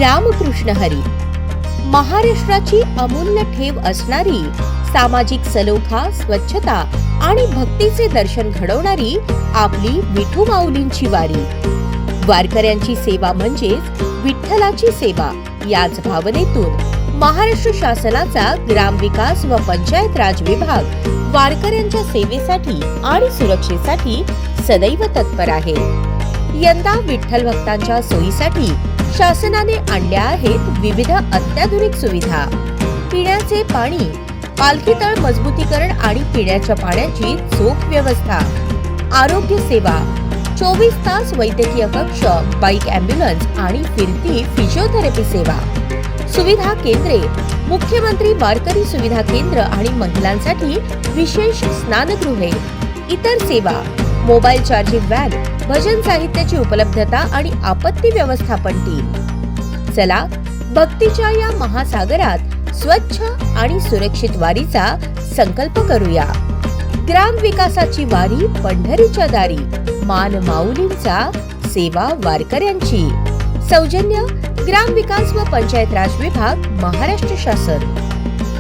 रामकृष्ण हरी. महाराष्ट्राची अमूल्य ठेव असणारी, सामाजिक सलोखा, स्वच्छता आणि भक्तीचे दर्शन घडवणारी आपली विठू माऊलींची वारी. वारकऱ्यांची सेवा म्हणजेच विठ्ठलाची सेवा याच भावनेतून महाराष्ट्र शासनाचा ग्रामविकास व पंचायत राज विभाग वारकऱ्यांच्या सेवेसाठी आणि सुरक्षेसाठी सदैव तत्पर आहे. यंदा विठ्ठल भक्तांच्या सोयीसाठी शासनाने आणल्या आहेत विविध अत्याधुनिक सुविधा. पिण्याचे पाणी, पालखीतळ मजबूतीकरण आणि पिण्याच्या पाण्याची चोख व्यवस्था, आरोग्य सेवा, 24 तास वैद्यकीय कक्ष, बाईक ॲम्ब्युलन्स आणि फिरती फिजिओथेरपी सेवा, सुविधा केंद्रे, मुख्यमंत्री वारकरी सुविधा केंद्र आणि महिलांसाठी विशेष स्नानगृहे, इतर सेवा, मोबाईल चार्जिंग व्हॅन, भजन साहित्याची उपलब्धता आणि आपत्ती व्यवस्थापन टीम. चला, भक्तीच्या या महासागरात स्वच्छ आणि सुरक्षित वारीचा संकल्प करूया. ग्राम विकासाची वारी पंढरीच्या दारी, मान माऊलींचा, सेवा वारकऱ्यांची. सौजन्य ग्राम विकास व पंचायत राज विभाग, महाराष्ट्र शासन.